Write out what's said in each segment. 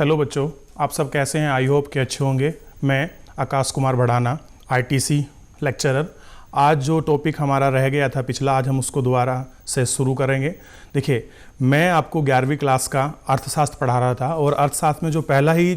Hello बच्चों, आप सब कैसे हैं? आई होप कि अच्छे होंगे। मैं आकाश कुमार भड़ाना, आईटीसी लेक्चरर। आज जो टॉपिक हमारा रह गया था पिछला, आज हम उसको दोबारा से शुरू करेंगे। देखिए, मैं आपको 11वीं क्लास का अर्थशास्त्र पढ़ा रहा था और अर्थशास्त्र में जो पहला ही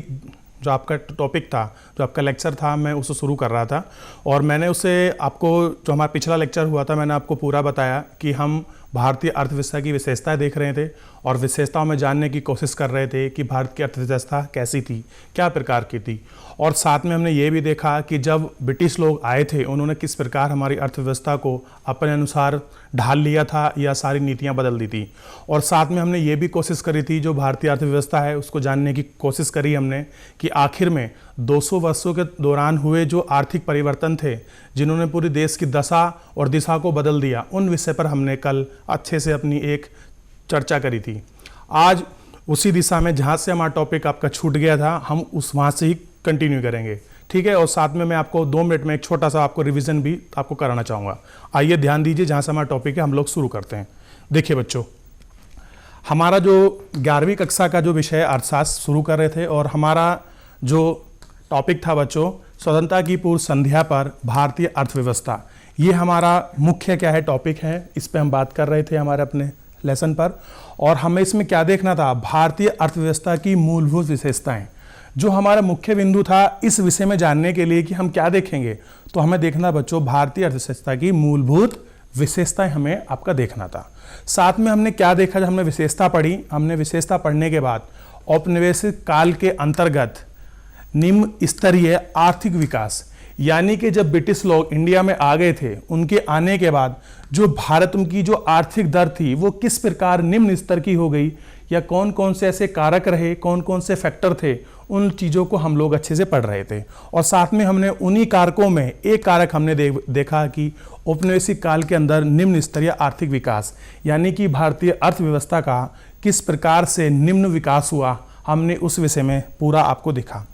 जो आपका टॉपिक था, जो आपका लेक्चर था, मैं उसे शुरू कर रहा था और मैंने उसे आपको, जो हमारा पिछला लेक्चर हुआ था, मैंने आपको पूरा बताया कि हम भारतीय अर्थव्यवस्था की विशेषताएं देख रहे थे और विशेषताओं में जानने की कोशिश कर रहे थे कि भारत की अर्थव्यवस्था कैसी थी, क्या प्रकार की थी। और साथ में हमने ये भी देखा कि जब ब्रिटिश लोग आए थे, उन्होंने किस प्रकार हमारी अर्थव्यवस्था को अपने अनुसार ढाल लिया था या सारी नीतियां बदल दी थी। और साथ में हमने ये भी कोशिश करी थी, जो भारतीय अर्थव्यवस्था है उसको जानने की कोशिश करी हमने कि आखिर में 200 वर्षों के दौरान हुए जो आर्थिक परिवर्तन थे, जिन्होंने पूरे देश की दशा और दिशा को बदल दिया, उन विषय पर हमने कल अच्छे से अपनी एक चर्चा करी थी। आज उसी दिशा में जहाँ से हमारा टॉपिक आपका छूट गया था, हम वहाँ से ही कंटिन्यू करेंगे, ठीक है। और साथ में मैं आपको 2 मिनट में एक छोटा सा आपको रिवीजन भी आपको कराना चाहूँगा। आइए ध्यान दीजिए, जहाँ से हमारा टॉपिक है हम लोग शुरू करते हैं। देखिए बच्चों, हमारा जो 11वीं कक्षा का जो विषय अर्थशास्त्र शुरू कर रहे थे और हमारा जो टॉपिक था बच्चों, स्वतंत्रता की पूर्व संध्या पर भारतीय अर्थव्यवस्था, ये हमारा मुख्य क्या है टॉपिक है। इस पे हम बात कर रहे थे हमारे अपने लेसन पर। और हमें इसमें क्या देखना था, भारतीय अर्थव्यवस्था की मूलभूत विशेषताएं। जो हमारा मुख्य बिंदु था इस विषय में जानने के लिए कि हम क्या देखेंगे, तो हमें देखना बच्चों भारतीय अर्थव्यवस्था की मूलभूत विशेषताएं हमें आपका देखना था। साथ में हमने क्या देखा, जब हमने विशेषता पढ़ी, हमने विशेषता पढ़ने के बाद औपनिवेशिक काल के अंतर्गत निम्न स्तरीय आर्थिक विकास, यानी कि जब ब्रिटिश लोग इंडिया में आ गए थे, उनके आने के बाद जो भारत की जो आर्थिक दर थी वो किस प्रकार निम्न स्तर की हो गई, या कौन कौन से ऐसे कारक रहे, कौन कौन से फैक्टर थे, उन चीज़ों को हम लोग अच्छे से पढ़ रहे थे। और साथ में हमने उन्हीं कारकों में एक कारक हमने देखा कि औपनिवेशिक काल के अंदर निम्न स्तरीय आर्थिक विकास, यानी कि भारतीय अर्थव्यवस्था का किस प्रकार से निम्न विकास हुआ, हमने उस विषय में पूरा आपको दिखा।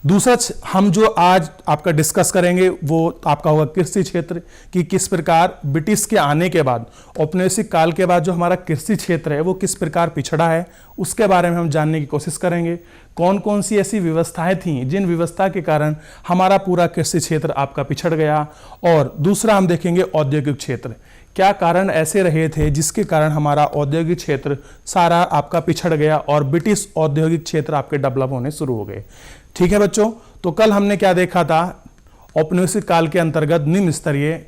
दूसरा हम जो आज आपका डिस्कस करेंगे वो आपका होगा कृषि क्षेत्र, कि किस प्रकार ब्रिटिश के आने के बाद, औपनिवेशिक काल के बाद जो हमारा कृषि क्षेत्र है वो किस प्रकार पिछड़ा है, उसके बारे में हम जानने की कोशिश करेंगे। कौन कौन सी ऐसी व्यवस्थाएं थीं जिन व्यवस्था के कारण हमारा पूरा कृषि क्षेत्र आपका पिछड़ गया। और दूसरा हम देखेंगे औद्योगिक क्षेत्र, क्या कारण ऐसे रहे थे जिसके कारण हमारा औद्योगिक क्षेत्र सारा आपका पिछड़ गया और ब्रिटिश औद्योगिक क्षेत्र आपके डेवलप होने शुरू हो गए, ठीक है बच्चों। तो कल हमने क्या देखा था, औपनिवेशिक काल के अंतर्गत निम्न स्तरीय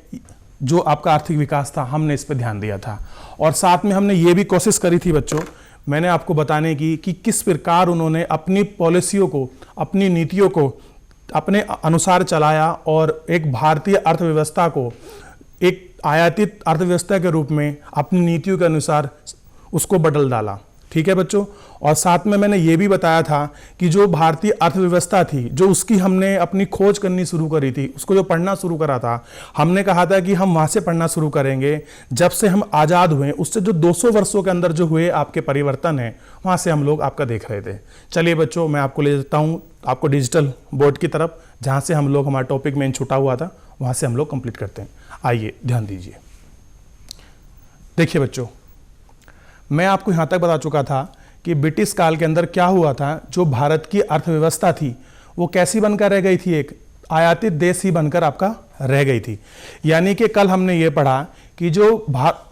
जो आपका आर्थिक विकास था, हमने इस पर ध्यान दिया था। और साथ में हमने ये भी कोशिश करी थी बच्चों, मैंने आपको बताने की कि किस प्रकार उन्होंने अपनी पॉलिसियों को, अपनी नीतियों को अपने अनुसार चलाया और एक भारतीय अर्थव्यवस्था को एक आयातित अर्थव्यवस्था के रूप में अपनी नीतियों के अनुसार उसको बदल डाला, ठीक है बच्चों। और साथ में मैंने ये भी बताया था कि जो भारतीय अर्थव्यवस्था थी, जो उसकी हमने अपनी खोज करनी शुरू करी थी, उसको जो पढ़ना शुरू करा था, हमने कहा था कि हम वहाँ से पढ़ना शुरू करेंगे जब से हम आज़ाद हुए, उससे जो 200 वर्षों के अंदर जो हुए आपके परिवर्तन है, वहाँ से हम लोग आपका देख रहे थे। चलिए बच्चों, मैं आपको ले जाता हूँ आपको डिजिटल बोर्ड की तरफ, जहाँ से हम लोग हमारा टॉपिक मेन छूटा हुआ था, वहाँ से हम लोग कंप्लीट करते हैं। आइए ध्यान दीजिए। देखिए बच्चों, मैं आपको यहाँ तक बता चुका था कि ब्रिटिश काल के अंदर क्या हुआ था, जो भारत की अर्थव्यवस्था थी वो कैसी बनकर रह गई थी, एक आयातित देश ही बनकर आपका रह गई थी। यानी कि कल हमने ये पढ़ा कि जो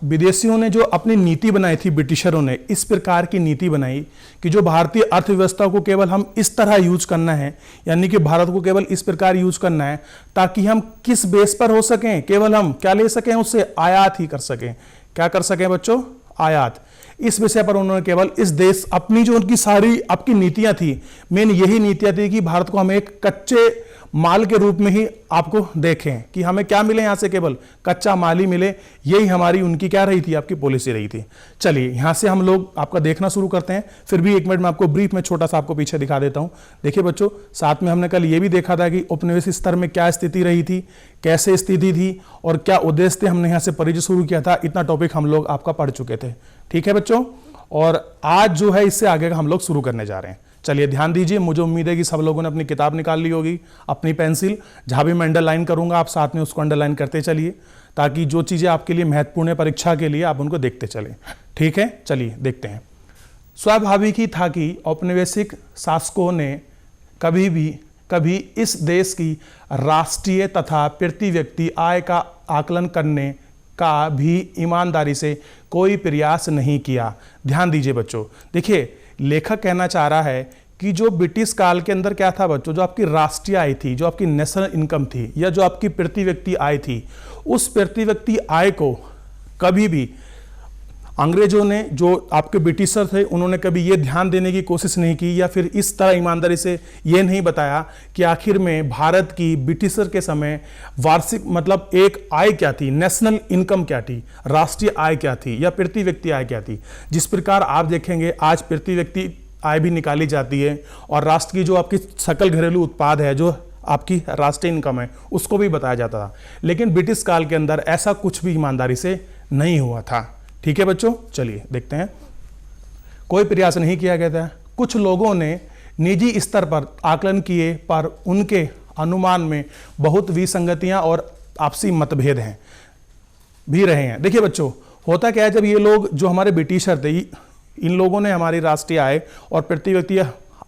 विदेशियों ने जो अपनी नीति बनाई थी, ब्रिटिशरों ने इस प्रकार की नीति बनाई कि जो भारतीय अर्थव्यवस्था को केवल हम इस तरह यूज करना है, यानी कि भारत को केवल इस प्रकार यूज करना है ताकि हम किस बेस पर हो सकें, केवल हम क्या ले सकें, उससे आयात ही कर सकें। क्या कर सकें बच्चों, आयात। इस विषय पर उन्होंने केवल इस देश, अपनी जो उनकी सारी आपकी नीतियां थी, मेन यही नीतियां थी कि भारत को हम एक कच्चे माल के रूप में ही आपको देखें, कि हमें क्या मिले यहाँ से, केवल कच्चा माल ही मिले। यही हमारी उनकी क्या रही थी, आपकी पॉलिसी रही थी। चलिए यहाँ से हम लोग आपका देखना शुरू करते हैं। फिर भी 1 मिनट में आपको ब्रीफ में छोटा सा आपको पीछे दिखा देता हूँ। देखिए बच्चों, साथ में हमने कल ये भी देखा था कि औपनिवेशिक स्तर में क्या स्थिति रही थी, कैसे स्थिति थी और क्या उद्देश्य थे, हमने यहाँ से परिचय शुरू किया था। इतना टॉपिक हम लोग आपका पढ़ चुके थे, ठीक है बच्चों। और आज जो है इससे आगे का हम लोग शुरू करने जा रहे हैं। चलिए ध्यान दीजिए, मुझे उम्मीद है कि सब लोगों ने अपनी किताब निकाल ली होगी, अपनी पेंसिल। जहाँ भी मैं अंडरलाइन करूंगा आप साथ में उसको अंडरलाइन करते चलिए, ताकि जो चीज़ें आपके लिए महत्वपूर्ण है परीक्षा के लिए, आप उनको देखते चलें, ठीक है। चलिए देखते हैं। स्वाभाविक ही था कि औपनिवेशिक शासकों ने कभी इस देश की राष्ट्रीय तथा प्रति व्यक्ति आय का आकलन करने का भी ईमानदारी से कोई प्रयास नहीं किया। ध्यान दीजिए बच्चों, देखिए लेखक कहना चाह रहा है कि जो ब्रिटिश काल के अंदर क्या था बच्चों, जो आपकी राष्ट्रीय आय थी, जो आपकी नेशनल इनकम थी, या जो आपकी प्रति व्यक्ति आय थी, उस प्रति व्यक्ति आय को कभी भी अंग्रेजों ने, जो आपके ब्रिटिशर थे, उन्होंने कभी ये ध्यान देने की कोशिश नहीं की, या फिर इस तरह ईमानदारी से ये नहीं बताया कि आखिर में भारत की ब्रिटिशर के समय वार्षिक मतलब एक आय क्या थी, नेशनल इनकम क्या थी, राष्ट्रीय आय क्या थी, या प्रति व्यक्ति आय क्या थी। जिस प्रकार आप देखेंगे आज प्रति व्यक्ति आय भी निकाली जाती है, और राष्ट्र की जो आपकी सकल घरेलू उत्पाद है, जो आपकी राष्ट्रीय इनकम है, उसको भी बताया जाता था। लेकिन ब्रिटिश काल के अंदर ऐसा कुछ भी ईमानदारी से नहीं हुआ था। ठीक है बच्चों, चलिए देखते हैं। कोई प्रयास नहीं किया गया था। कुछ लोगों ने निजी स्तर पर आकलन किए, पर उनके अनुमान में बहुत विसंगतियां और आपसी मतभेद हैं भी रहे हैं। देखिए बच्चों, होता क्या है, जब ये लोग जो हमारे ब्रिटिशर थे, इन लोगों ने हमारी राष्ट्रीय आय और प्रति व्यक्ति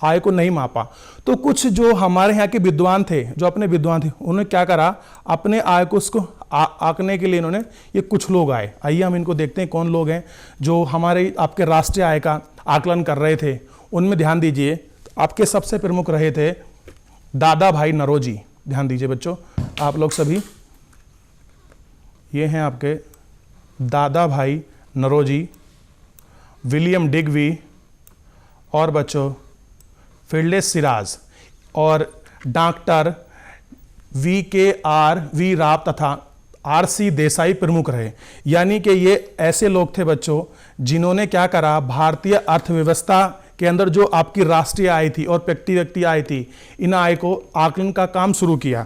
आय को नहीं मापा, तो कुछ जो हमारे यहाँ के विद्वान थे, जो अपने विद्वान थे, उन्होंने क्या करा, अपने आय को उसको आंकने के लिए इन्होंने, ये कुछ लोग आए, आइए हम इनको देखते हैं कौन लोग हैं जो हमारे आपके राष्ट्रीय आय का आकलन कर रहे थे। उनमें ध्यान दीजिए, आपके सबसे प्रमुख रहे थे दादा भाई नौरोजी। ध्यान दीजिए बच्चों, आप लोग सभी, ये हैं आपके दादा भाई नौरोजी, विलियम डिग्बी, और बच्चों फिल्डेस सिराज, और डॉक्टर वी राव तथा आर.सी. देसाई प्रमुख रहे। यानी कि ये ऐसे लोग थे बच्चों जिन्होंने क्या करा, भारतीय अर्थव्यवस्था के अंदर जो आपकी राष्ट्रीय आय थी और प्रति व्यक्ति आय थी, इन आय को आकलन का काम शुरू किया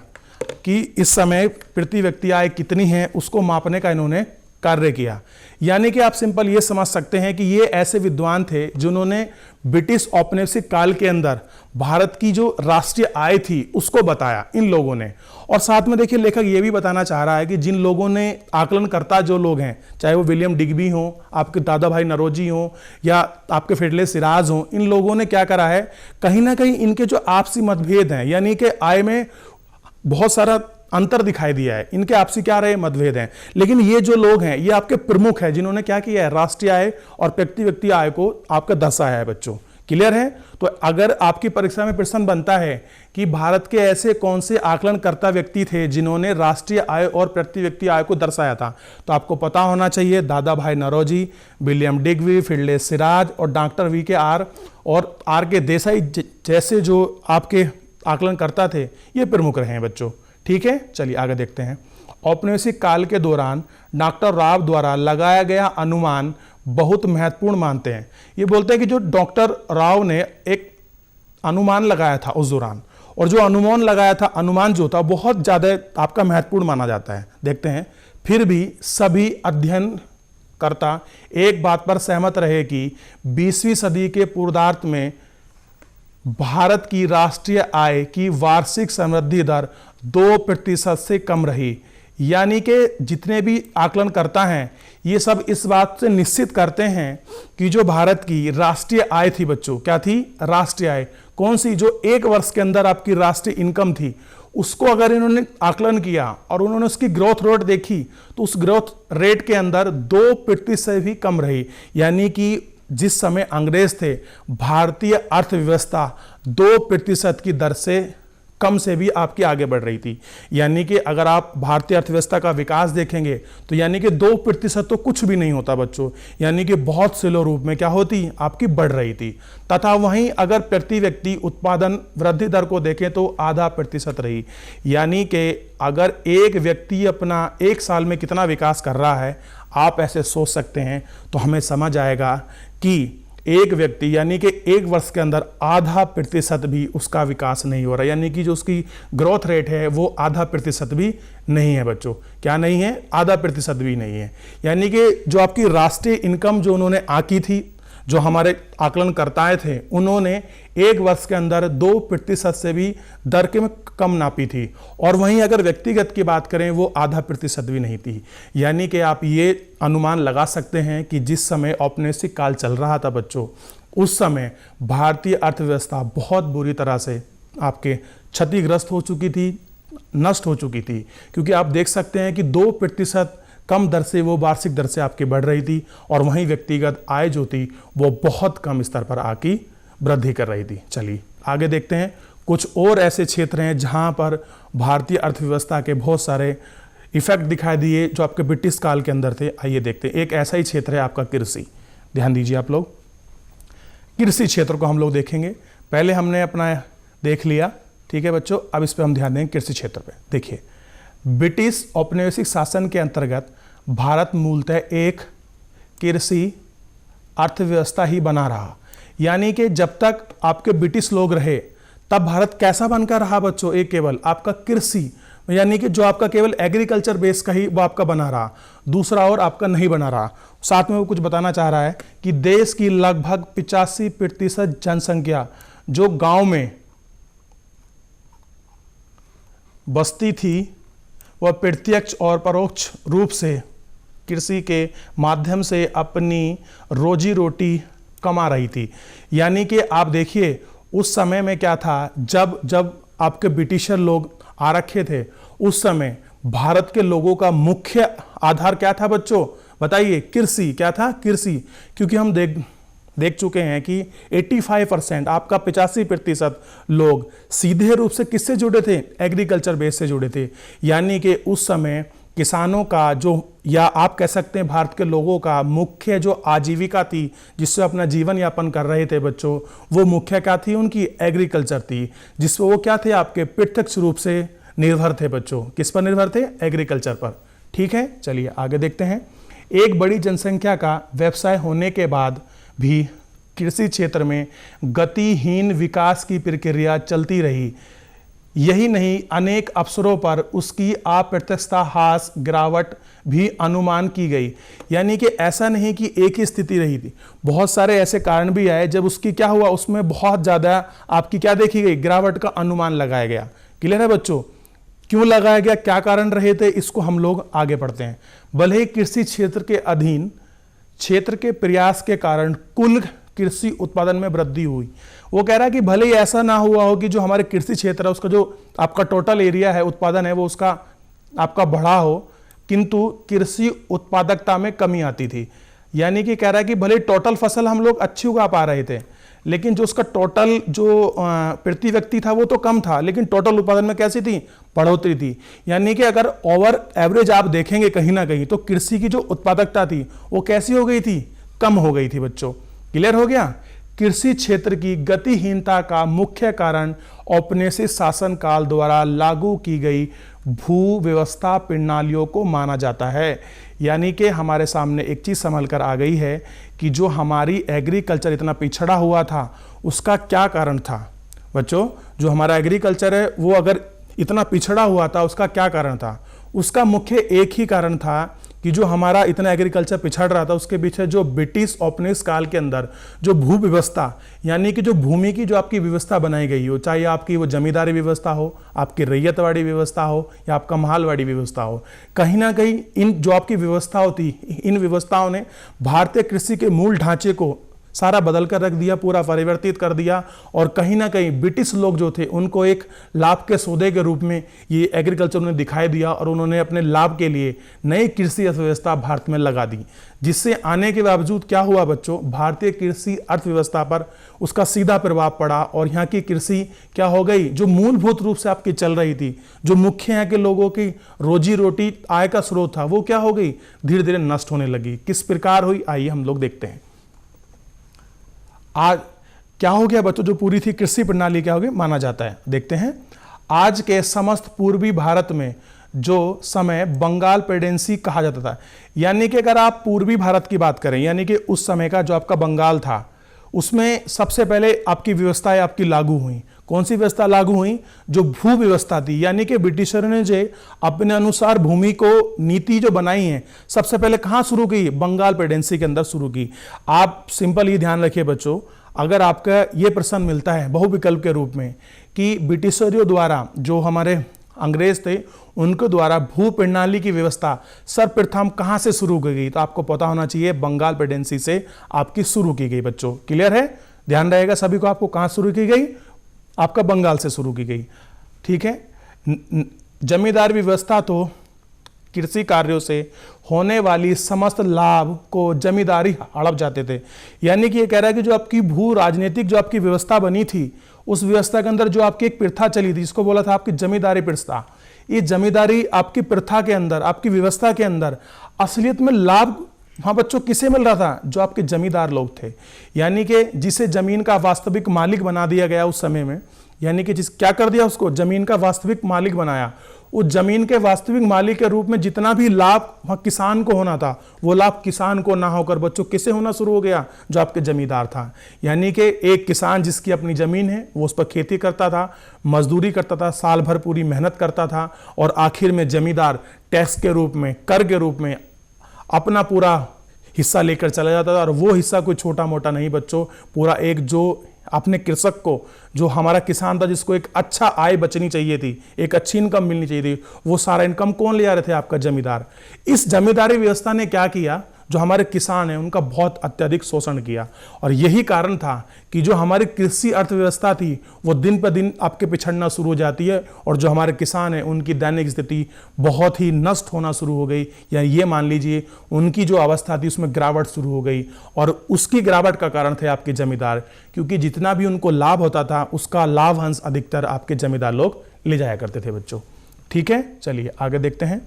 कि इस समय प्रति व्यक्ति आय कितनी है, उसको मापने का इन्होंने कार्य किया। यानी कि आप सिंपल ये समझ सकते हैं कि ये ऐसे विद्वान थे जिन्होंने ब्रिटिश औपनिवेशिक काल के अंदर भारत की जो राष्ट्रीय आय थी उसको बताया इन लोगों ने। और साथ में देखिए लेखक ये भी बताना चाह रहा है कि जिन लोगों ने आकलनकर्ता जो लोग हैं, चाहे वो विलियम डिग्बी हो, आपके दादा भाई नौरोजी हो, या आपके फिल्डेस सिराज हो, इन लोगों ने क्या करा है, कहीं ना कहीं इनके जो आपसी मतभेद हैं, यानी कि आय में बहुत सारा अंतर दिखाई दिया है, इनके आपसी क्या रहे, मतभेद हैं। लेकिन ये जो लोग हैं, ये आपके प्रमुख हैं जिन्होंने क्या किया है, राष्ट्रीय आय और प्रति व्यक्ति आय को आपका दर्शाया है बच्चों। क्लियर है? तो अगर आपकी परीक्षा में प्रश्न बनता है कि भारत के ऐसे कौन से आकलनकर्ता व्यक्ति थे जिन्होंने राष्ट्रीय आय और प्रति व्यक्ति आय को दर्शाया था, तो आपको पता होना चाहिए दादा भाई नौरोजी, विलियम डिग्बी, फिल्डेस सिराज और डॉक्टर वी.के.आर. और आर.के. देसाई जैसे जो आपके आकलनकर्ता थे, ये प्रमुख रहे हैं बच्चों। ठीक है, चलिए आगे देखते हैं। औपनिवेशिक काल के दौरान डॉक्टर राव द्वारा लगाया गया अनुमान बहुत महत्वपूर्ण मानते हैं। ये बोलते हैं कि जो डॉक्टर राव ने एक अनुमान लगाया था उस दौरान, और जो अनुमान लगाया था, अनुमान जो था बहुत ज़्यादा आपका महत्वपूर्ण माना जाता है। देखते हैं, फिर भी सभी अध्ययनकर्ता एक बात पर सहमत रहे कि 20वीं सदी के पूर्वार्ध में भारत की राष्ट्रीय आय की वार्षिक समृद्धि दर 2% से कम रही। यानी कि जितने भी आकलन करता हैं, ये सब इस बात से निश्चित करते हैं कि जो भारत की राष्ट्रीय आय थी बच्चों, क्या थी, राष्ट्रीय आय कौन सी, जो एक वर्ष के अंदर आपकी राष्ट्रीय इनकम थी, उसको अगर इन्होंने आकलन किया और उन्होंने उसकी ग्रोथ रेट देखी, तो उस ग्रोथ रेट के अंदर 2% से भी कम रही। यानी कि जिस समय अंग्रेज थे, भारतीय अर्थव्यवस्था 2% की दर से कम से भी आपकी आगे बढ़ रही थी। यानी कि अगर आप भारतीय अर्थव्यवस्था का विकास देखेंगे तो यानी कि 2% तो कुछ भी नहीं होता बच्चों, यानी कि बहुत स्लो रूप में क्या होती, आपकी बढ़ रही थी। तथा वहीं अगर प्रति व्यक्ति उत्पादन वृद्धि दर को देखें तो 0.5% रही। यानी कि अगर एक व्यक्ति अपना एक साल में कितना विकास कर रहा है, आप ऐसे सोच सकते हैं, तो हमें समझ आएगा कि एक व्यक्ति यानी कि एक वर्ष के अंदर 0.5% भी उसका विकास नहीं हो रहा। यानी कि जो उसकी ग्रोथ रेट है वो 0.5% भी नहीं है बच्चों। क्या नहीं है, 0.5% भी नहीं है। यानी कि जो आपकी राष्ट्रीय इनकम जो उन्होंने आंकी थी, जो हमारे आकलनकर्ताएं थे, उन्होंने एक वर्ष के अंदर 2% से भी दर के में कम नापी थी। और वहीं अगर व्यक्तिगत की बात करें, वो 0.5% भी नहीं थी। यानी कि आप ये अनुमान लगा सकते हैं कि जिस समय औपनिवेशिक काल चल रहा था बच्चों, उस समय भारतीय अर्थव्यवस्था बहुत बुरी तरह से आपके क्षतिग्रस्त हो चुकी थी, नष्ट हो चुकी थी, क्योंकि आप देख सकते हैं कि 2% कम दर से वो वार्षिक दर से आपकी बढ़ रही थी, और वहीं व्यक्तिगत आय जो थी वो बहुत कम स्तर पर आकी वृद्धि कर रही थी। चलिए आगे देखते हैं। कुछ और ऐसे क्षेत्र हैं जहां पर भारतीय अर्थव्यवस्था के बहुत सारे इफेक्ट दिखाई दिए जो आपके ब्रिटिश काल के अंदर थे। आइए देखते हैं। एक ऐसा ही क्षेत्र है आपका कृषि। ध्यान दीजिए आप लोग, कृषि क्षेत्र को हम लोग देखेंगे। पहले हमने अपना देख लिया, ठीक है बच्चों, अब इस पर हम ध्यान देंगे कृषि क्षेत्र पे। देखिए, ब्रिटिश औपनिवेशिक शासन के अंतर्गत भारत मूलतः एक कृषि अर्थव्यवस्था ही बना रहा। यानी कि जब तक आपके ब्रिटिश लोग रहे तब भारत कैसा बनकर रहा बच्चों? एक केवल आपका कृषि, यानी कि जो आपका केवल एग्रीकल्चर बेस का ही वो आपका बना रहा, दूसरा और आपका नहीं बना रहा। साथ में वो कुछ बताना चाह रहा है कि देश की लगभग 85% जनसंख्या जो गांव में बसती थी वह प्रत्यक्ष और परोक्ष रूप से कृषि के माध्यम से अपनी रोजी रोटी कमा रही थी। यानी कि आप देखिए उस समय में क्या था, जब जब आपके ब्रिटिशर लोग आ रखे थे उस समय भारत के लोगों का मुख्य आधार क्या था बच्चों? बताइए। कृषि। क्या था? कृषि। क्योंकि हम देख चुके हैं कि 85% आपका 85% लोग सीधे रूप से किससे जुड़े थे? एग्रीकल्चर बेस से जुड़े थे। यानी कि उस समय किसानों का जो, या आप कह सकते हैं भारत के लोगों का मुख्य जो आजीविका थी जिससे अपना जीवन यापन कर रहे थे बच्चों, वो मुख्य क्या थी? उनकी एग्रीकल्चर थी, जिसपे वो क्या थे? आपके प्रत्यक्ष रूप से निर्भर थे बच्चों। किस पर निर्भर थे? एग्रीकल्चर पर। ठीक है, चलिए आगे देखते हैं। एक बड़ी जनसंख्या का व्यवसाय होने के बाद भी कृषि क्षेत्र में गतिहीन विकास की प्रक्रिया चलती रही। यही नहीं, अनेक अवसरों पर उसकी अप्रत्याशित ह्रास गिरावट भी अनुमान की गई। यानी कि ऐसा नहीं कि एक ही स्थिति रही थी, बहुत सारे ऐसे कारण भी आए जब उसकी क्या हुआ, उसमें बहुत ज़्यादा आपकी क्या देखी गई? गिरावट का अनुमान लगाया गया। क्लियर है बच्चों? क्यों लगाया गया, क्या कारण रहे थे, इसको हम लोग आगे पढ़ते हैं। भले ही कृषि क्षेत्र के अधीन क्षेत्र के प्रयास के कारण कुल कृषि उत्पादन में वृद्धि हुई। वो कह रहा है कि भले ही ऐसा ना हुआ हो कि जो हमारे कृषि क्षेत्र है उसका जो आपका टोटल एरिया है, उत्पादन है, वो उसका आपका बढ़ा हो, किंतु कृषि उत्पादकता में कमी आती थी। यानी कि कह रहा है कि भले टोटल फसल हम लोग अच्छी उगा पा रहे थे, लेकिन जो उसका टोटल जो प्रति व्यक्ति था वो तो कम था, लेकिन टोटल उत्पादन में कैसी थी? बढ़ोतरी थी। यानी कि अगर ओवर एवरेज आप देखेंगे कहीं ना कहीं तो कृषि की जो उत्पादकता थी वो कैसी हो गई थी? कम हो गई थी बच्चों। क्लियर हो गया? कृषि क्षेत्र की गतिहीनता का मुख्य कारण औपनिवेशिक शासन काल द्वारा लागू की गई भू व्यवस्था प्रणालियों को माना जाता है। यानी कि हमारे सामने एक चीज संभल कर आ गई है कि जो हमारी एग्रीकल्चर इतना पिछड़ा हुआ था उसका क्या कारण था बच्चों? जो हमारा एग्रीकल्चर है वो अगर इतना पिछड़ा हुआ था उसका क्या कारण था? उसका मुख्य एक ही कारण था कि जो हमारा इतना एग्रीकल्चर पिछड़ रहा था उसके पीछे जो ब्रिटिश औपनिवेशिक काल के अंदर जो भू व्यवस्था, यानी कि जो भूमि की जो आपकी व्यवस्था बनाई गई हो, चाहे आपकी वो जमींदारी व्यवस्था हो, आपकी रैयतवाड़ी व्यवस्था हो या आपका मालवाड़ी व्यवस्था हो, कहीं ना कहीं इन जो आपकी व्यवस्था होती, इन व्यवस्थाओं ने भारतीय कृषि के मूल ढांचे को सारा बदल कर रख दिया, पूरा परिवर्तित कर दिया। और कहीं ना कहीं ब्रिटिश लोग जो थे उनको एक लाभ के सौदे के रूप में ये एग्रीकल्चर ने दिखाई दिया और उन्होंने अपने लाभ के लिए नई कृषि अर्थव्यवस्था भारत में लगा दी, जिससे आने के बावजूद क्या हुआ बच्चों? भारतीय कृषि अर्थव्यवस्था पर उसका सीधा प्रभाव पड़ा और यहाँ की कृषि क्या हो गई? जो मूलभूत रूप से आपकी चल रही थी, जो मुख्य यहाँ के लोगों की रोजी रोटी आय का स्रोत था, वो क्या हो गई? धीरे धीरे नष्ट होने लगी। किस प्रकार हुई, आइए हम लोग देखते हैं। आज क्या हो गया बच्चों? जो पूरी थी कृषि प्रणाली क्या हो गई माना जाता है। देखते हैं। आज के समस्त पूर्वी भारत में जो समय बंगाल प्रेसिडेंसी कहा जाता था, यानी कि अगर आप पूर्वी भारत की बात करें, यानी कि उस समय का जो आपका बंगाल था, उसमें सबसे पहले आपकी व्यवस्थाएं आपकी लागू हुई। कौन सी व्यवस्था लागू हुई? जो भू व्यवस्था थी, यानी कि ब्रिटिशरों ने जो अपने अनुसार भूमि को नीति जो बनाई है सबसे पहले कहां शुरू की? बंगाल प्रेसिडेंसी के अंदर शुरू की। आप सिंपल ही ध्यान रखिए बच्चों, अगर आपका ये प्रश्न मिलता है बहुविकल्प के रूप में कि ब्रिटिशरों द्वारा जो हमारे अंग्रेज थे उनके द्वारा भू प्रणाली की व्यवस्था सर्वप्रथम कहां से शुरू की गई? तो आपको पता होना चाहिए बंगाल प्रेसिडेंसी से आपकी शुरू की गई बच्चों। क्लियर है? ध्यान रहेगा सभी को, आपको कहां शुरू की गई? आपका बंगाल से शुरू की गई। ठीक है। जमींदारी व्यवस्था तो कृषि कार्यों से होने वाली समस्त लाभ को जमींदारी हड़प जाते थे। यानी कि ये कह रहा है कि जो आपकी भू राजनीतिक जो आपकी व्यवस्था बनी थी, उस व्यवस्था के अंदर जो आपकी एक प्रथा चली थी, जिसको बोला था आपकी जमींदारी प्रथा, ये जमींदारी आपकी प्रथा के अंदर, आपकी व्यवस्था के अंदर असलियत में लाभ हाँ बच्चों किसे मिल रहा था? जो आपके जमींदार लोग थे, यानी कि जिसे जमीन का वास्तविक मालिक बना दिया गया उस समय में, यानी कि जिस क्या कर दिया उसको जमीन का वास्तविक मालिक बनाया। उस जमीन के वास्तविक मालिक के रूप में जितना भी लाभ वहां किसान को होना था, वो लाभ किसान को ना होकर बच्चों किसे होना शुरू हो गया? जो आपके जमींदार था। यानी कि एक किसान जिसकी अपनी जमीन है, वो उस पर खेती करता था, मजदूरी करता था, साल भर पूरी मेहनत करता था, और आखिर में जमींदार टैक्स के रूप में, कर के रूप में अपना पूरा हिस्सा लेकर चला जाता था। और वो हिस्सा कोई छोटा मोटा नहीं बच्चों, पूरा एक जो अपने कृषक को, जो हमारा किसान था जिसको एक अच्छा आय बचनी चाहिए थी, एक अच्छी इनकम मिलनी चाहिए थी, वो सारा इनकम कौन ले जा रहे थे? आपका जमींदार। इस जमींदारी व्यवस्था ने क्या किया? जो हमारे किसान हैं उनका बहुत अत्यधिक शोषण किया। और यही कारण था कि जो हमारी कृषि अर्थव्यवस्था थी वो दिन पर दिन आपके पिछड़ना शुरू हो जाती है, और जो हमारे किसान हैं उनकी दैनिक स्थिति बहुत ही नष्ट होना शुरू हो गई, या ये मान लीजिए उनकी जो अवस्था थी उसमें गिरावट शुरू हो गई। और उसकी गिरावट का कारण थे आपके जमींदार, क्योंकि जितना भी उनको लाभ होता था उसका लाभ अंश अधिकतर आपके जमींदार लोग ले जाया करते थे बच्चों। ठीक है, चलिए आगे देखते हैं।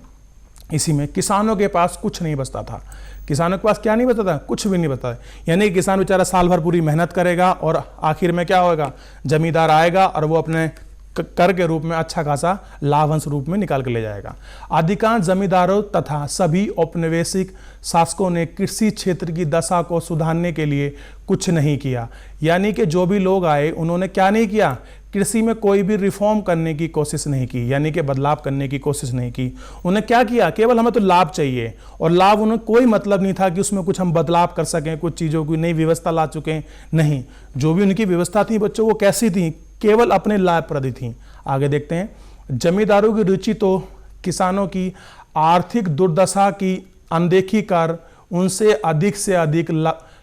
इसी में किसानों के पास कुछ नहीं बचता था। किसानों के पास क्या नहीं बचता था? कुछ भी नहीं बचता। यानी कि किसान बेचारा साल भर पूरी मेहनत करेगा और आखिर में क्या होगा? जमींदार आएगा और वो अपने कर के रूप में अच्छा खासा लाभांश रूप में निकाल के ले जाएगा। अधिकांश जमींदारों तथा सभी औपनिवेशिक शासकों ने कृषि क्षेत्र की दशा को सुधारने के लिए कुछ नहीं किया। यानी कि जो भी लोग आए उन्होंने क्या नहीं किया? कृषि में कोई भी रिफॉर्म करने की कोशिश नहीं की, यानी कि बदलाव करने की कोशिश नहीं की। उन्हें क्या किया? केवल हमें तो लाभ चाहिए, और लाभ उन्हें कोई मतलब नहीं था कि उसमें कुछ हम बदलाव कर सकें, कुछ चीज़ों की नई व्यवस्था ला चुके हैं। नहीं, जो भी उनकी व्यवस्था थी बच्चों वो कैसी थी? केवल अपने लाभप्रद थी। आगे देखते हैं। जमींदारों की रुचि तो किसानों की आर्थिक दुर्दशा की अनदेखी कर उनसे से अधिक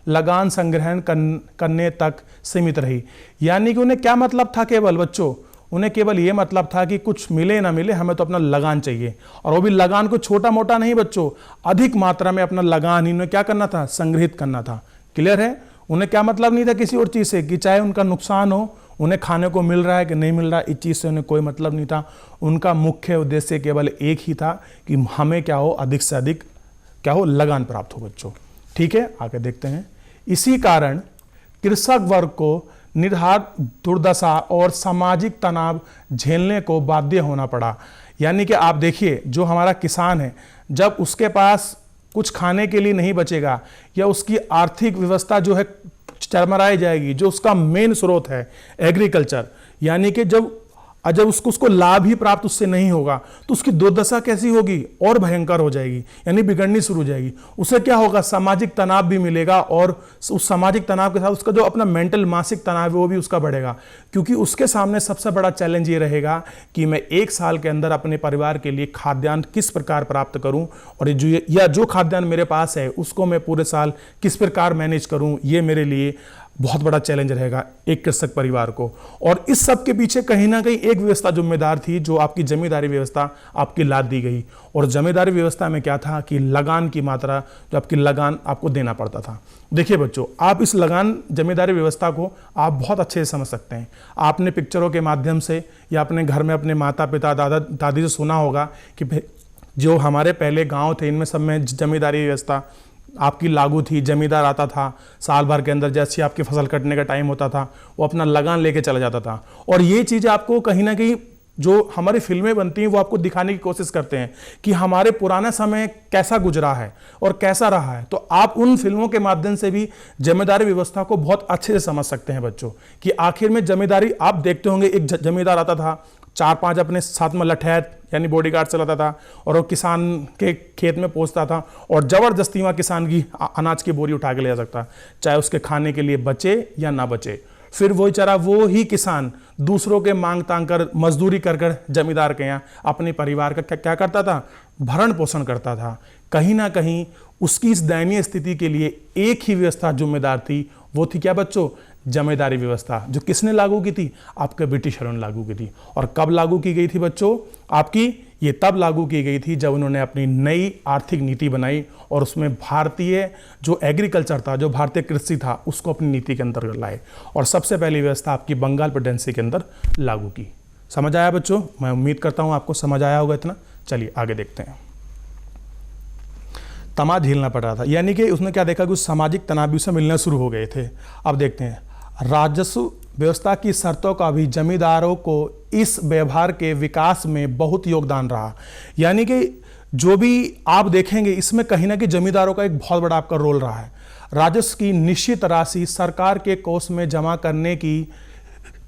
लगान संग्रहण करने तक सीमित रही। यानी कि उन्हें क्या मतलब था? केवल बच्चों उन्हें केवल ये मतलब था कि कुछ मिले ना मिले, हमें तो अपना लगान चाहिए, और वो भी लगान को छोटा मोटा नहीं बच्चों, अधिक मात्रा में अपना लगान ही उन्हें क्या करना था? संग्रहित करना था। क्लियर है? उन्हें क्या मतलब नहीं था किसी और चीज़ से, कि चाहे उनका नुकसान हो, उन्हें खाने को मिल रहा है कि नहीं मिल रहा है, इस चीज़ से उन्हें कोई मतलब नहीं था। उनका मुख्य उद्देश्य केवल एक ही था कि हमें क्या हो? अधिक से अधिक क्या हो? लगान प्राप्त हो बच्चों। ठीक है, आगे देखते हैं। इसी कारण कृषक वर्ग को निर्हात दुर्दशा और सामाजिक तनाव झेलने को बाध्य होना पड़ा। यानी कि आप देखिए, जो हमारा किसान है, जब उसके पास कुछ खाने के लिए नहीं बचेगा, या उसकी आर्थिक व्यवस्था जो है चरमराई जाएगी, जो उसका मेन स्रोत है एग्रीकल्चर, यानी कि जब उसको लाभ ही प्राप्त उससे नहीं होगा, तो उसकी दुर्दशा कैसी होगी? और भयंकर हो जाएगी, यानी बिगड़नी शुरू हो जाएगी। उसे क्या होगा? सामाजिक तनाव भी मिलेगा, और उस सामाजिक तनाव के साथ उसका जो अपना मेंटल मानसिक तनाव है वो भी उसका बढ़ेगा, क्योंकि उसके सामने सबसे बड़ा चैलेंज ये रहेगा कि मैं एक साल के अंदर अपने परिवार के लिए खाद्यान्न किस प्रकार प्राप्त करूं, और जो खाद्यान्न मेरे पास है उसको मैं पूरे साल किस प्रकार मैनेज करूं, ये मेरे लिए बहुत बड़ा चैलेंज रहेगा एक कृषक परिवार को। और इस सब के पीछे कहीं ना कहीं एक व्यवस्था जिम्मेदार थी, जो आपकी जमींदारी व्यवस्था आपकी लाद दी गई। और जमींदारी व्यवस्था में क्या था कि लगान की मात्रा, जो आपकी लगान आपको देना पड़ता था। देखिए बच्चों, आप इस लगान जमींदारी व्यवस्था को आप बहुत अच्छे से समझ सकते हैं। आपने पिक्चरों के माध्यम से या अपने घर में अपने माता पिता दादा दादी से सुना होगा कि जो हमारे पहले गाँव थे इनमें सब में जमींदारी व्यवस्था आपकी लागू थी। जमींदार आता था, साल भर के अंदर जैसे आपकी फसल कटने का टाइम होता था वो अपना लगान लेके चला जाता था। और ये चीज़ आपको कहीं ना कहीं जो हमारी फिल्में बनती हैं वो आपको दिखाने की कोशिश करते हैं कि हमारे पुराना समय कैसा गुजरा है और कैसा रहा है। तो आप उन फिल्मों के माध्यम से भी जमींदारी व्यवस्था को बहुत अच्छे से समझ सकते हैं बच्चों, कि आखिर में जमींदारी आप देखते होंगे, एक जमींदार आता था, 4-5 अपने साथ में लठैत यानी बॉडीगार्ड चलाता था, और वो किसान के खेत में पहुंचता था और जबरदस्ती वहाँ किसान की अनाज की बोरी उठा के ले जा सकता, चाहे उसके खाने के लिए बचे या ना बचे। फिर वो बेचारा वो ही किसान दूसरों के मांग तांग कर मजदूरी कर कर जमींदार के यहाँ अपने परिवार का क्या करता था, भरण पोषण करता था। कहीं ना कहीं उसकी इस दयनीय स्थिति के लिए एक ही व्यवस्था जिम्मेदार थी, वो थी क्या बच्चों, जमींदारी व्यवस्था, जो किसने लागू की थी, आपके ब्रिटिशरों ने लागू की थी। और कब लागू की गई थी बच्चों, आपकी ये तब लागू की गई थी जब उन्होंने अपनी नई आर्थिक नीति बनाई और उसमें भारतीय जो एग्रीकल्चर था, जो भारतीय कृषि था, उसको अपनी नीति के अंतर्गत लाए और सबसे पहली व्यवस्था आपकी बंगाल प्रेसिडेंसी के अंदर लागू की। समझ आया बच्चों? मैं उम्मीद करता हूं आपको समझ आया होगा इतना। चलिए आगे देखते हैं। तनाव झेलना पड़ रहा था, यानी कि उसने क्या देखा कि उस सामाजिक तनाव से मिलने शुरू हो गए थे। अब देखते हैं, राजस्व व्यवस्था की शर्तों का भी जमींदारों को इस व्यवहार के विकास में बहुत योगदान रहा। यानी कि जो भी आप देखेंगे इसमें कहीं ना कहीं जमींदारों का एक बहुत बड़ा आपका रोल रहा है। राजस्व की निश्चित राशि सरकार के कोष में जमा करने की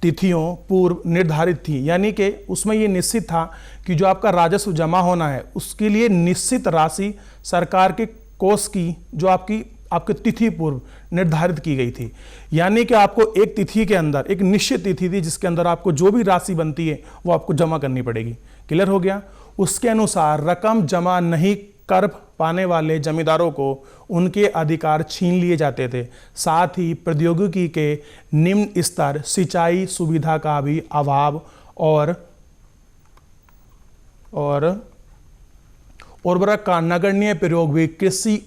तिथियों पूर्व निर्धारित थी, यानी कि उसमें ये निश्चित था कि जो आपका राजस्व जमा होना है उसके लिए निश्चित राशि सरकार के कोष की जो आपके तिथि पूर्व निर्धारित की गई थी। यानी कि आपको एक तिथि के अंदर, एक निश्चित तिथि थी जिसके अंदर आपको जो भी राशि बनती है वो आपको जमा करनी पड़ेगी। क्लियर हो गया? उसके अनुसार रकम जमा नहीं कर पाने वाले जमींदारों को उनके अधिकार छीन लिए जाते थे। साथ ही प्रौद्योगिकी के निम्न स्तर, सिंचाई सुविधा का भी अभाव और उर्वरक का नगण्य प्रयोग भी कृषि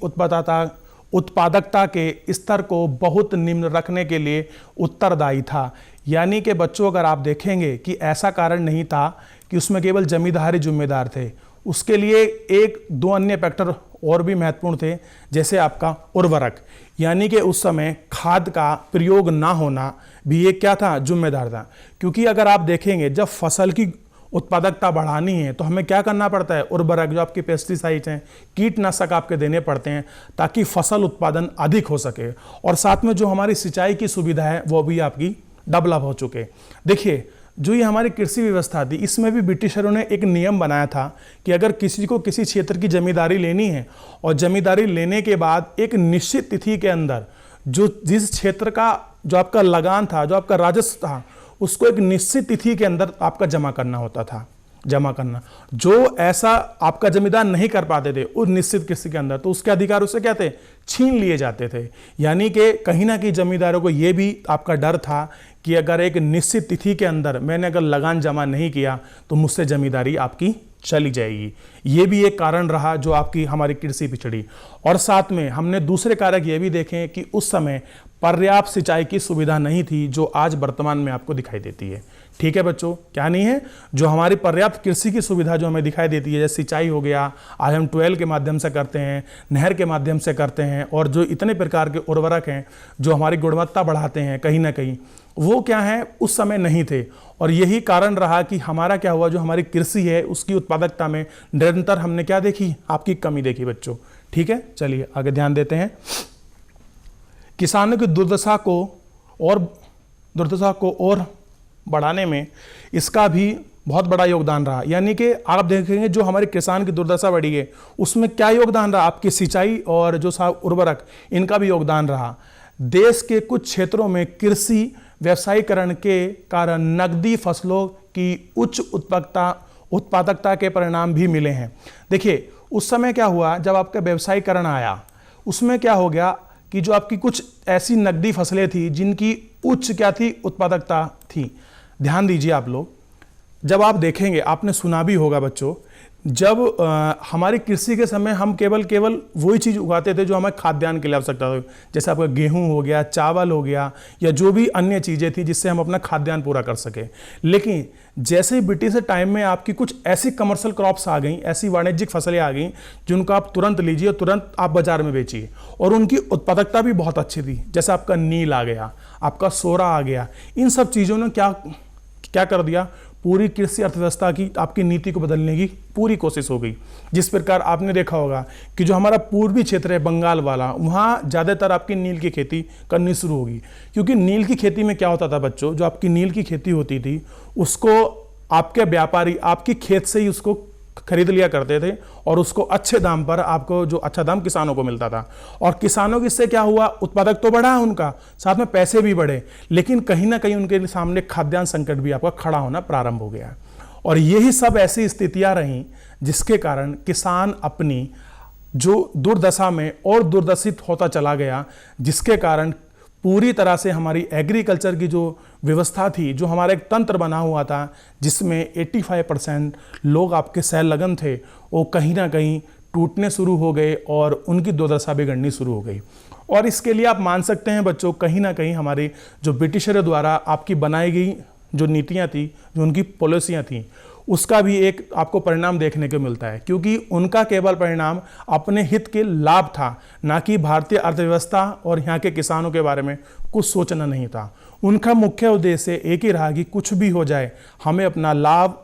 उत्पादकता के स्तर को बहुत निम्न रखने के लिए उत्तरदायी था। यानी कि बच्चों अगर आप देखेंगे कि ऐसा कारण नहीं था कि उसमें केवल जमींदार ही जिम्मेदार थे, उसके लिए एक दो अन्य फैक्टर और भी महत्वपूर्ण थे, जैसे आपका उर्वरक, यानी कि उस समय खाद का प्रयोग ना होना भी एक क्या था, जिम्मेदार था। क्योंकि अगर आप देखेंगे जब फसल की उत्पादकता बढ़ानी है तो हमें क्या करना पड़ता है, उर्वरक जो आपके पेस्टिसाइड्स हैं, कीटनाशक आपके देने पड़ते हैं ताकि फसल उत्पादन अधिक हो सके। और साथ में जो हमारी सिंचाई की सुविधा है वो भी आपकी डेवलप हो चुके। देखिए जो ये हमारी कृषि व्यवस्था थी इसमें भी ब्रिटिशरों ने एक नियम बनाया था कि अगर किसी को किसी क्षेत्र की जमींदारी लेनी है और जमींदारी लेने के बाद एक निश्चित तिथि के अंदर जो जिस क्षेत्र का जो आपका लगान था, जो आपका राजस्व था, उसको एक निश्चित तिथि के अंदर आपका जमा करना होता था। जमा करना जो ऐसा आपका जमींदार नहीं कर पाते थे उस निश्चित कृषि के अंदर, तो उसके अधिकार उससे क्या थे, छीन लिए जाते थे। यानी कि कहीं ना कहीं जमींदारों को यह भी आपका डर था कि अगर एक निश्चित तिथि के अंदर मैंने अगर लगान जमा नहीं किया तो मुझसे जमींदारी आपकी चली जाएगी। ये भी एक कारण रहा जो आपकी हमारी कृषि पिछड़ी। और साथ में हमने दूसरे कारक ये भी देखे कि उस समय पर्याप्त सिंचाई की सुविधा नहीं थी जो आज वर्तमान में आपको दिखाई देती है। ठीक है बच्चों, क्या नहीं है, जो हमारी पर्याप्त कृषि की सुविधा जो हमें दिखाई देती है, जैसे सिंचाई हो गया, आज हम ट्वेल के माध्यम से करते हैं, नहर के माध्यम से करते हैं, और जो इतने प्रकार के उर्वरक हैं जो हमारी गुणवत्ता बढ़ाते हैं, कहीं ना कहीं वो क्या है उस समय नहीं थे। और यही कारण रहा कि हमारा क्या हुआ, जो हमारी कृषि है उसकी उत्पादकता में निरंतर हमने क्या देखी, आपकी कमी देखी बच्चों। ठीक है, चलिए आगे ध्यान देते हैं। किसानों की दुर्दशा को और बढ़ाने में इसका भी बहुत बड़ा योगदान रहा। यानी कि आप देखेंगे जो हमारे किसान की दुर्दशा बढ़ी है उसमें क्या योगदान रहा, आपकी सिंचाई और जो उर्वरक, इनका भी योगदान रहा। देश के कुछ क्षेत्रों में कृषि व्यवसायीकरण के कारण नकदी फसलों की उच्च उत्पादकता के परिणाम भी मिले हैं। देखिए उस समय क्या हुआ, जब आपका व्यवसायीकरण आया उसमें क्या हो गया कि जो आपकी कुछ ऐसी नकदी फसलें थी जिनकी उच्च क्या थी, उत्पादकता थी। ध्यान दीजिए आप लोग, जब आप देखेंगे, आपने सुना भी होगा बच्चों, जब हमारी कृषि के समय हम केवल वही चीज़ उगाते थे जो हमें खाद्यान्न के लिए आवश्यकता हो, जैसे आपका गेहूं हो गया, चावल हो गया, या जो भी अन्य चीज़ें थी जिससे हम अपना खाद्यान्न पूरा कर सके। लेकिन जैसे ही ब्रिटिश टाइम में आपकी कुछ ऐसी कमर्शियल क्रॉप्स आ गई, ऐसी वाणिज्यिक फसलें आ गई जिनको आप तुरंत लीजिए और तुरंत आप बाजार में बेचिए, और उनकी उत्पादकता भी बहुत अच्छी थी। जैसे आपका नील आ गया, आपका सोरा आ गया, इन सब चीज़ों ने क्या कर दिया, पूरी कृषि अर्थव्यवस्था की आपकी नीति को बदलने की पूरी कोशिश हो गई। जिस प्रकार आपने देखा होगा कि जो हमारा पूर्वी क्षेत्र है बंगाल वाला, वहाँ ज़्यादातर आपकी नील की खेती करनी शुरू होगी। क्योंकि नील की खेती में क्या होता था बच्चों, जो आपकी नील की खेती होती थी उसको आपके व्यापारी आपकी खेत से ही उसको खरीद लिया करते थे और उसको अच्छे दाम पर, आपको जो अच्छा दाम किसानों को मिलता था। और किसानों की इससे क्या हुआ, उत्पादक तो बढ़ा उनका, साथ में पैसे भी बढ़े, लेकिन कहीं ना कहीं उनके सामने खाद्यान्न संकट भी आपका खड़ा होना प्रारंभ हो गया। और यही सब ऐसी स्थितियां रहीं जिसके कारण किसान अपनी जो दुर्दशा में और दुर्दशित होता चला गया, जिसके कारण पूरी तरह से हमारी एग्रीकल्चर की जो व्यवस्था थी, जो हमारा एक तंत्र बना हुआ था जिसमें 85% लोग आपके सहलगन थे, वो कहीं ना कहीं टूटने शुरू हो गए और उनकी दुर्दशा बिगड़नी शुरू हो गई। और इसके लिए आप मान सकते हैं बच्चों, कहीं ना कहीं हमारी जो ब्रिटिशरों द्वारा आपकी बनाई गई जो नीतियाँ थी, जो उनकी पॉलिसियाँ थी, उसका भी एक आपको परिणाम देखने को मिलता है, क्योंकि उनका केवल परिणाम अपने हित के लाभ था, ना कि भारतीय अर्थव्यवस्था और यहाँ के किसानों के बारे में कुछ सोचना नहीं था। उनका मुख्य उद्देश्य एक ही रहा कि कुछ भी हो जाए, हमें अपना लाभ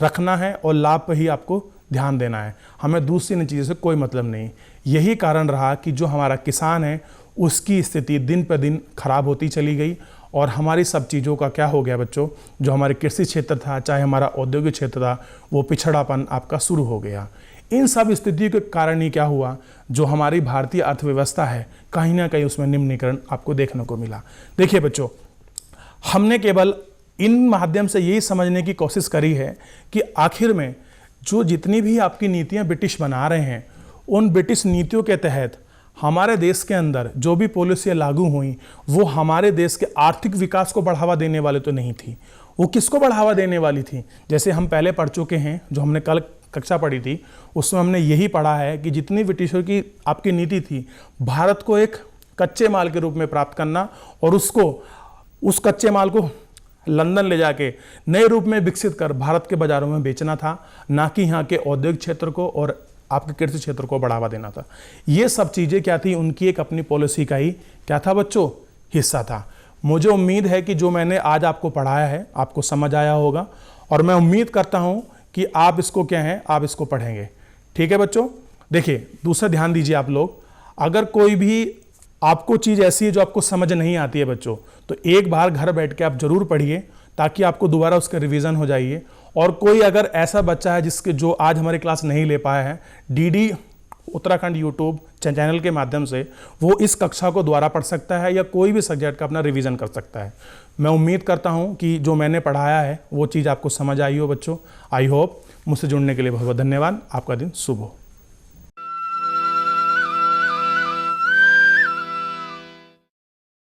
रखना है और लाभ पर ही आपको ध्यान देना है, हमें दूसरी चीज़ों से कोई मतलब नहीं। यही कारण रहा कि जो हमारा किसान है उसकी स्थिति दिन पर दिन खराब होती चली गई और हमारी सब चीज़ों का क्या हो गया बच्चों, जो हमारे कृषि क्षेत्र था, चाहे हमारा औद्योगिक क्षेत्र था, वो पिछड़ापन आपका शुरू हो गया। इन सब स्थितियों के कारण ही क्या हुआ, जो हमारी भारतीय अर्थव्यवस्था है कहीं ना कहीं उसमें निम्नीकरण आपको देखने को मिला। देखिए बच्चों, हमने केवल इन माध्यम से यही समझने की कोशिश करी है कि आखिर में जो जितनी भी आपकी नीतियाँ ब्रिटिश बना रहे हैं, उन ब्रिटिश नीतियों के तहत हमारे देश के अंदर जो भी पॉलिसियाँ लागू हुई वो हमारे देश के आर्थिक विकास को बढ़ावा देने वाले तो नहीं थी। वो किसको बढ़ावा देने वाली थी, जैसे हम पहले पढ़ चुके हैं, जो हमने कल कक्षा पढ़ी थी उसमें हमने यही पढ़ा है कि जितनी ब्रिटिशों की आपकी नीति थी, भारत को एक कच्चे माल के रूप में प्राप्त करना और उसको, उस कच्चे माल को लंदन ले जाके नए रूप में विकसित कर भारत के बाज़ारों में बेचना था, ना कि यहाँ के औद्योगिक क्षेत्र को और आपके कृषि क्षेत्र को बढ़ावा देना था। ये सब चीज़ें क्या थी, उनकी एक अपनी पॉलिसी का ही क्या था बच्चों, हिस्सा था। मुझे उम्मीद है कि जो मैंने आज आपको पढ़ाया है आपको समझ आया होगा और मैं उम्मीद करता हूँ कि आप इसको क्या है, आप इसको पढ़ेंगे। ठीक है बच्चों, देखिए दूसरा ध्यान दीजिए आप लोग, अगर कोई भी आपको चीज़ ऐसी है जो आपको समझ नहीं आती है बच्चों, तो एक बार घर बैठ के आप जरूर पढ़िए ताकि आपको दोबारा उसका रिवीजन हो जाइए। और कोई अगर ऐसा बच्चा है जिसके जो आज हमारी क्लास नहीं ले पाया है, डीडी उत्तराखंड यूट्यूब चैनल के माध्यम से वो इस कक्षा को दोबारा पढ़ सकता है या कोई भी सब्जेक्ट का अपना रिवीजन कर सकता है। मैं उम्मीद करता हूं कि जो मैंने पढ़ाया है वो चीज़ आपको समझ आई हो बच्चों। I hope. मुझसे जुड़ने के लिए बहुत बहुत धन्यवाद। आपका दिन शुभ हो।